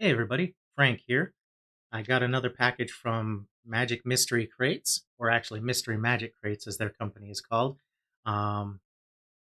Hey everybody, Frank here. I got another package from Magic Mystery Crates, or actually Mystery Magic Crates as their company is called. Um,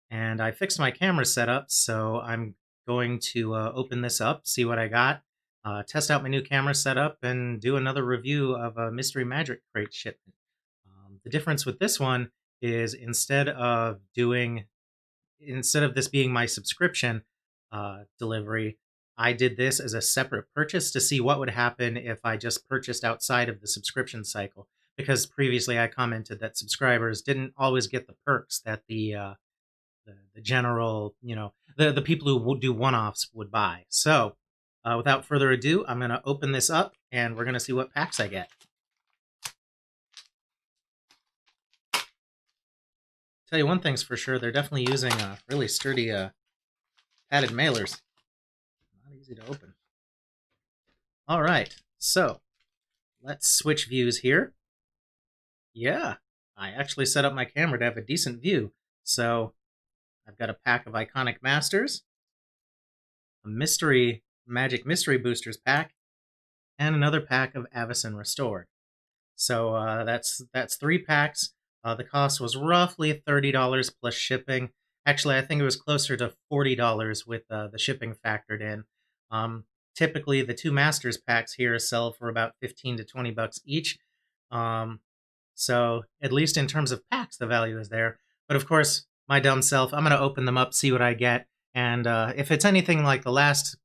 and I fixed my camera setup, so I'm going to open this up, see what I got, test out my new camera setup, and do another review of a Mystery Magic Crate shipment. The difference with this one is instead of this being my subscription delivery, I did this as a separate purchase to see what would happen if I just purchased outside of the subscription cycle. Because previously I commented that subscribers didn't always get the perks that the general, the people who would do one-offs would buy. So without further ado, I'm going to open this up and we're going to see what packs I get. Tell you one thing's for sure, they're definitely using really sturdy padded mailers. Not easy to open. All right, so let's switch views here. Yeah, I actually set up my camera to have a decent view. So I've got a pack of Iconic Masters, a Magic Mystery Boosters pack, and another pack of Avalon Restored. So that's three packs. The cost was roughly $30 plus shipping. Actually, I think it was closer to $40 with the shipping factored in. Um, Typically, the two Masters packs here sell for about 15 to 20 bucks each. Um, so at least in terms of packs, the value is there. But of course, my dumb self, I'm going to open them up, see what I get. And if it's anything like the last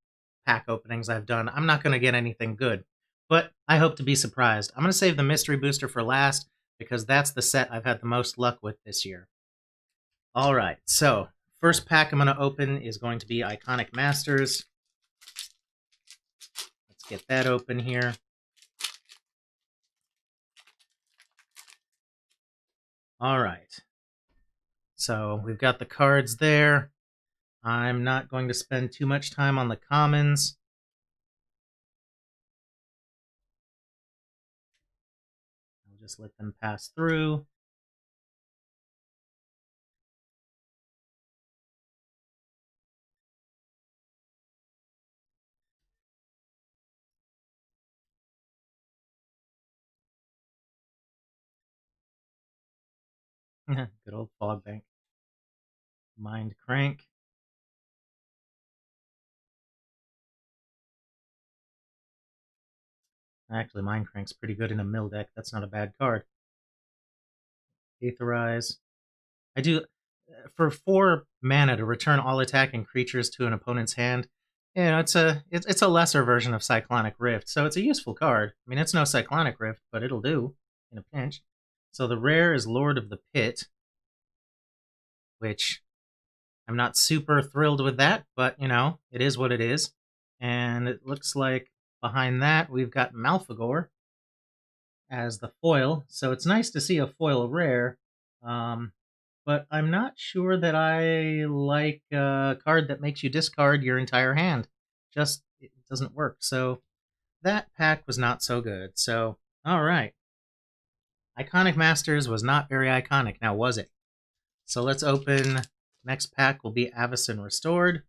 pack openings I've done, I'm not going to get anything good. But I hope to be surprised. I'm going to save the mystery booster for last because that's the set I've had the most luck with this year. All right, so first pack I'm going to open is going to be Iconic Masters. Let's get that open here. All right. So we've got the cards there. I'm not going to spend too much time on the commons. I'll just let them pass through. Good old Fog Bank. Mind Crank. Actually, Mind Crank's pretty good in a mill deck. That's not a bad card. Aetherize. I do for 4 mana to return all attacking creatures to an opponent's hand. It's a lesser version of Cyclonic Rift, so it's a useful card. I mean, it's no Cyclonic Rift, but it'll do in a pinch. So the rare is Lord of the Pit, which I'm not super thrilled with that, but it is what it is. And it looks like behind that we've got Malfagor as the foil. So it's nice to see a foil rare. But I'm not sure that I like a card that makes you discard your entire hand. Just it doesn't work. So that pack was not so good. So all right, Iconic Masters was not very iconic. Now was it? So let's open. Next pack will be Avalon Restored.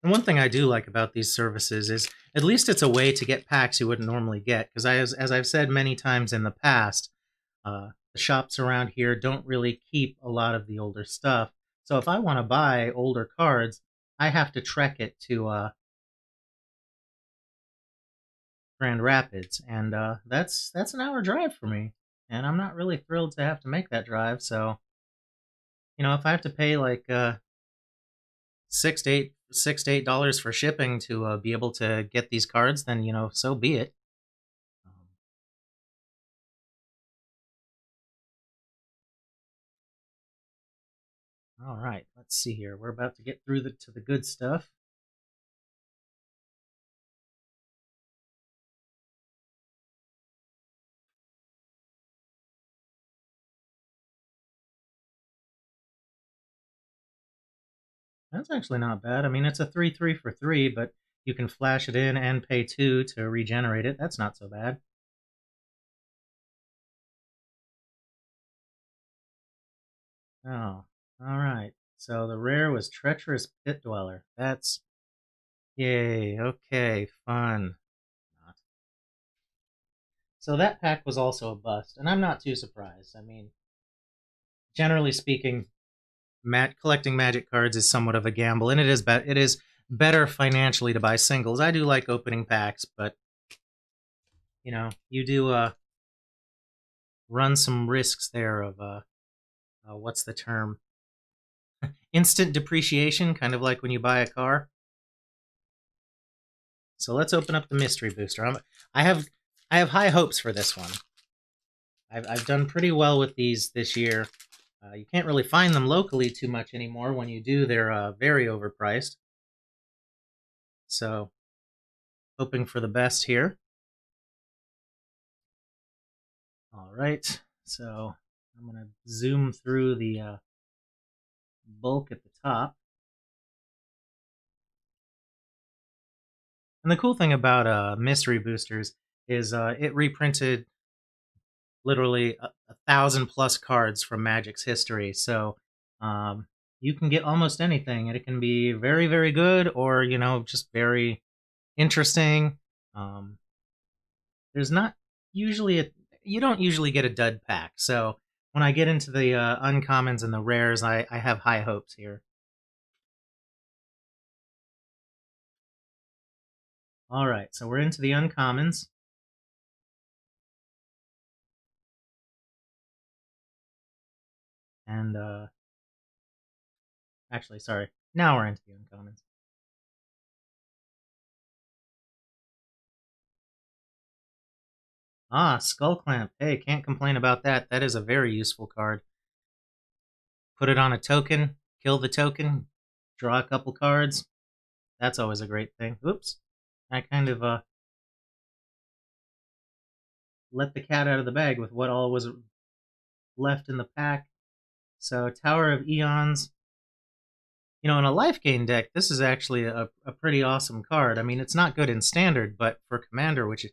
And one thing I do like about these services is at least it's a way to get packs you wouldn't normally get. Because as I've said many times in the past, the shops around here don't really keep a lot of the older stuff. So if I want to buy older cards, I have to trek it to Grand Rapids, and that's an hour drive for me. And I'm not really thrilled to have to make that drive. So if I have to pay like $6 to $8 for shipping to be able to get these cards, then so be it. All right, let's see here. We're about to get through to the good stuff. That's actually not bad. I mean, it's a 3/3 for 3, but you can flash it in and pay 2 to regenerate it. That's not so bad. Oh, all right. So the rare was Treacherous Pit Dweller. That's yay. Okay, fun. So that pack was also a bust, and I'm not too surprised. I mean, generally speaking, collecting Magic cards is somewhat of a gamble, and it is better financially to buy singles. I do like opening packs, but you do run some risks there of what's the term? Instant depreciation, kind of like when you buy a car. So let's open up the mystery booster. I have I have high hopes for this one. I've done pretty well with these this year. You can't really find them locally too much anymore. When you do, they're very overpriced. So, hoping for the best here. All right, so I'm going to zoom through the bulk at the top. And the cool thing about mystery boosters is it reprinted literally 1,000+ cards from Magic's history. So you can get almost anything, and it can be very, very good, or just very interesting. Um, there's not usually you don't usually get a dud pack. So when I get into the uncommons and the rares, I have high hopes here. All right, so we're into the uncommons. And actually, sorry, now we're into the uncommons. Ah, Skull Clamp. Hey, can't complain about that. That is a very useful card. Put it on a token, kill the token, draw a couple cards. That's always a great thing. Oops. I kind of let the cat out of the bag with what all was left in the pack. So, Tower of Eons. In a life gain deck, this is actually a pretty awesome card. I mean, it's not good in standard, but for Commander, which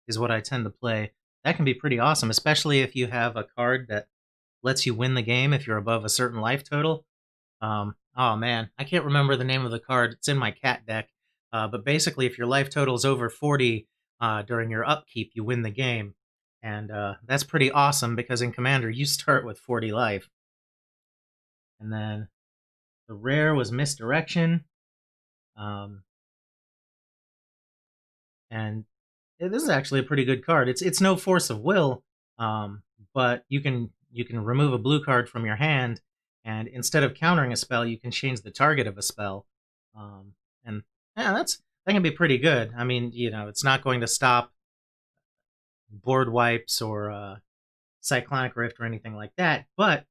is what I tend to play, that can be pretty awesome, especially if you have a card that lets you win the game if you're above a certain life total. Oh man, I can't remember the name of the card. It's in my cat deck. But basically, if your life total is over 40 during your upkeep, you win the game. And that's pretty awesome because in Commander, you start with 40 life. And then the rare was Misdirection. Um, and this is actually a pretty good card. It's no Force of Will, but you can remove a blue card from your hand, and instead of countering a spell, you can change the target of a spell. And yeah, that can be pretty good. I mean, it's not going to stop board wipes or Cyclonic Rift or anything like that, but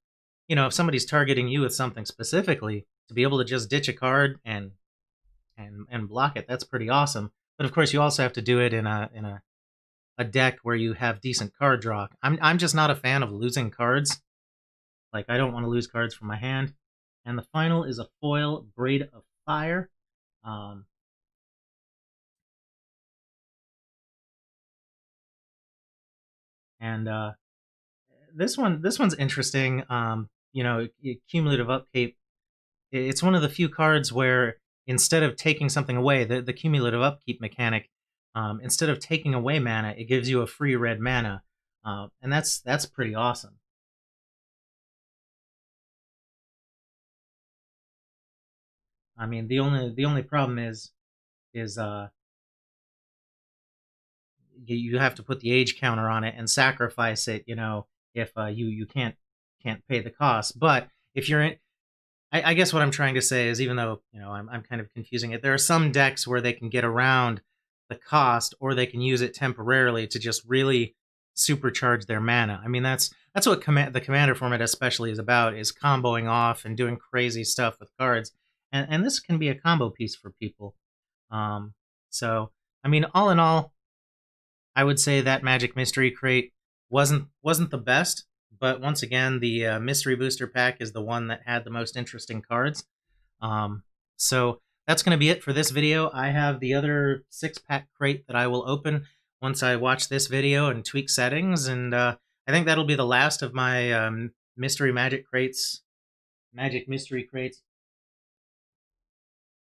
if somebody's targeting you with something specifically, to be able to just ditch a card and block it, that's pretty awesome. But of course, you also have to do it in a deck where you have decent card draw. I'm just not a fan of losing cards. Like, I don't want to lose cards from my hand. And the final is a foil Braid of Fire. Um, and this one's interesting. Cumulative upkeep. It's one of the few cards where instead of taking something away, the cumulative upkeep mechanic, instead of taking away mana, it gives you a free red mana, and that's pretty awesome. I mean, the only problem is you have to put the age counter on it and sacrifice it. If you can't pay the cost. But if you're in, I guess what I'm trying to say is, even though I'm kind of confusing it, there are some decks where they can get around the cost, or they can use it temporarily to just really supercharge their mana. I mean, that's what the commander format especially is about, is comboing off and doing crazy stuff with cards, and this can be a combo piece for people. Um, so I mean, all in all, I would say that Magic Mystery Crate wasn't the best, but once again, the Mystery Booster Pack is the one that had the most interesting cards. Um, so that's going to be it for this video. I have the other 6-pack crate that I will open once I watch this video and tweak settings, and I think that'll be the last of my Mystery Magic crates Magic Mystery Crates.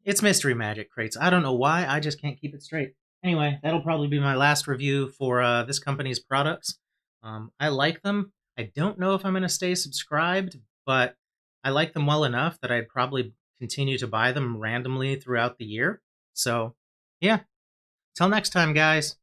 It's Mystery Magic Crates. I don't know why, I just can't keep it straight. Anyway, that'll probably be my last review for this company's products. I like them. I don't know if I'm going to stay subscribed, but I like them well enough that I'd probably continue to buy them randomly throughout the year. So, yeah. Till next time, guys.